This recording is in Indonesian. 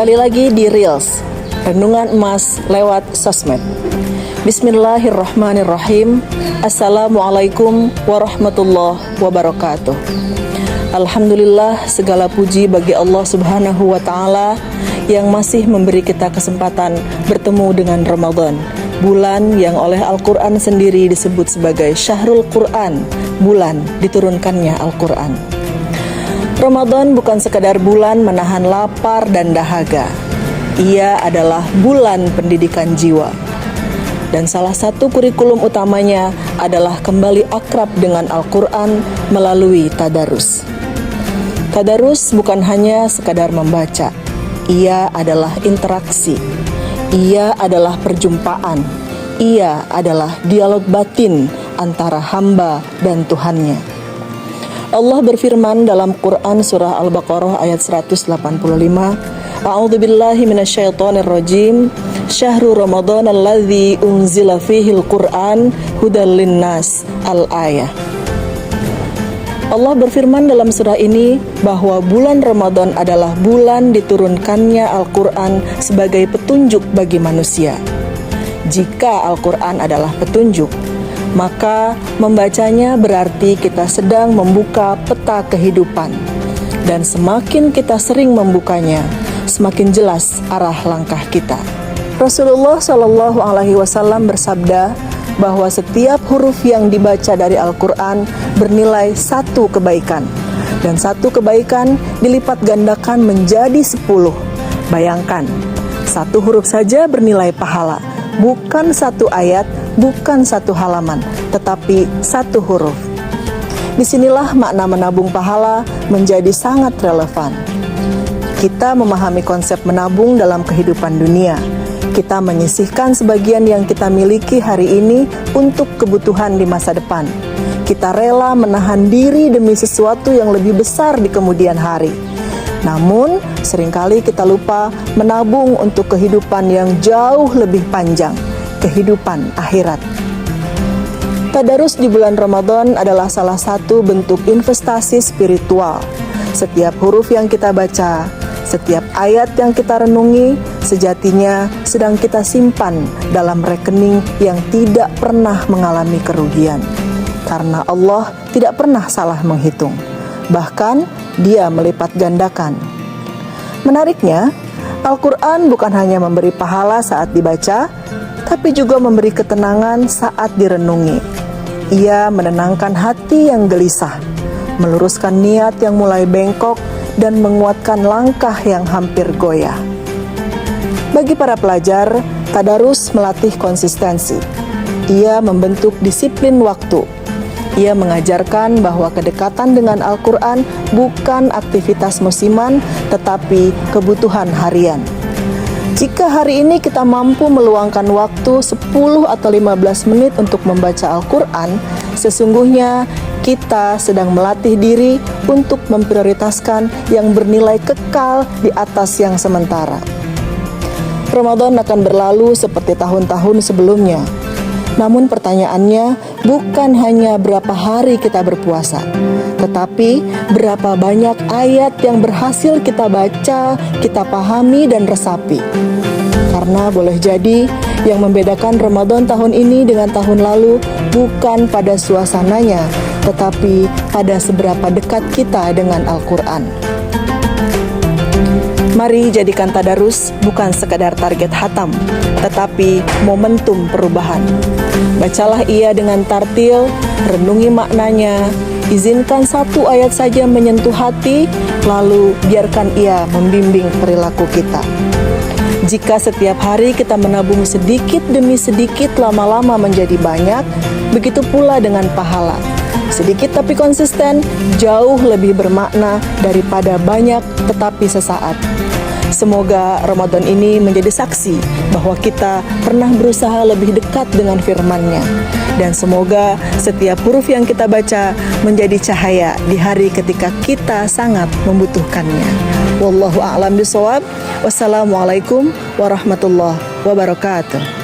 Kembali lagi di Reels, Renungan Emas lewat sosmed. Bismillahirrahmanirrahim. Assalamualaikum warahmatullahi wabarakatuh. Alhamdulillah, segala puji bagi Allah Subhanahu wa Ta'ala yang masih memberi kita kesempatan bertemu dengan Ramadan, bulan yang oleh Al-Quran sendiri disebut sebagai Syahrul Quran, bulan diturunkannya Al-Quran. Ramadan bukan sekadar bulan menahan lapar dan dahaga. Ia adalah bulan pendidikan jiwa. Dan salah satu kurikulum utamanya adalah kembali akrab dengan Al-Quran melalui tadarus. Tadarus bukan hanya sekadar membaca. Ia adalah interaksi. Ia adalah perjumpaan. Ia adalah dialog batin antara hamba dan Tuhannya. Allah berfirman dalam Quran surah Al-Baqarah ayat 185, A'udzubillahi minasyaitonirrajim, Syahrul Ramadan alladzi unzila fihil Qur'an hudal linnas, al-ayah. Allah berfirman dalam surah ini bahwa bulan Ramadan adalah bulan diturunkannya Al-Quran sebagai petunjuk bagi manusia. Jika Al-Quran adalah petunjuk, maka membacanya berarti kita sedang membuka peta kehidupan. Dan semakin kita sering membukanya, semakin jelas arah langkah kita. Rasulullah SAW bersabda bahwa setiap huruf yang dibaca dari Al-Quran bernilai satu kebaikan. Dan satu kebaikan dilipat gandakan menjadi 10. Bayangkan, satu huruf saja bernilai pahala. Bukan satu ayat, bukan satu halaman, tetapi satu huruf. Disinilah makna menabung pahala menjadi sangat relevan. Kita memahami konsep menabung dalam kehidupan dunia. Kita menyisihkan sebagian yang kita miliki hari ini untuk kebutuhan di masa depan. Kita rela menahan diri demi sesuatu yang lebih besar di kemudian hari. Namun, seringkali kita lupa menabung untuk kehidupan yang jauh lebih panjang, kehidupan akhirat. Tadarus di bulan Ramadan adalah salah satu bentuk investasi spiritual. Setiap huruf yang kita baca, setiap ayat yang kita renungi, sejatinya sedang kita simpan dalam rekening yang tidak pernah mengalami kerugian. Karena Allah tidak pernah salah menghitung. Bahkan, Dia melipat gandakan. Menariknya, Al-Quran bukan hanya memberi pahala saat dibaca, tapi juga memberi ketenangan saat direnungi. Ia menenangkan hati yang gelisah, meluruskan niat yang mulai bengkok, dan menguatkan langkah yang hampir goyah. Bagi para pelajar, tadarus melatih konsistensi. Ia membentuk disiplin waktu. Ia mengajarkan bahwa kedekatan dengan Al-Quran bukan aktivitas musiman, tetapi kebutuhan harian. Jika hari ini kita mampu meluangkan waktu 10 atau 15 menit untuk membaca Al-Quran, sesungguhnya kita sedang melatih diri untuk memprioritaskan yang bernilai kekal di atas yang sementara. Ramadan akan berlalu seperti tahun-tahun sebelumnya. Namun pertanyaannya bukan hanya berapa hari kita berpuasa, tetapi berapa banyak ayat yang berhasil kita baca, kita pahami dan resapi. Karena boleh jadi yang membedakan Ramadan tahun ini dengan tahun lalu bukan pada suasananya, tetapi pada seberapa dekat kita dengan Al-Quran. Mari jadikan tadarus bukan sekadar target hatam, tetapi momentum perubahan. Bacalah ia dengan tartil, renungi maknanya, izinkan satu ayat saja menyentuh hati, lalu biarkan ia membimbing perilaku kita. Jika setiap hari kita menabung sedikit demi sedikit, lama-lama menjadi banyak, begitu pula dengan pahala. Sedikit tapi konsisten, jauh lebih bermakna daripada banyak tetapi sesaat. Semoga Ramadan ini menjadi saksi bahwa kita pernah berusaha lebih dekat dengan firman-Nya. Dan semoga setiap huruf yang kita baca menjadi cahaya di hari ketika kita sangat membutuhkannya. Wallahu a'lam bishawab. Wassalamualaikum warahmatullahi wabarakatuh.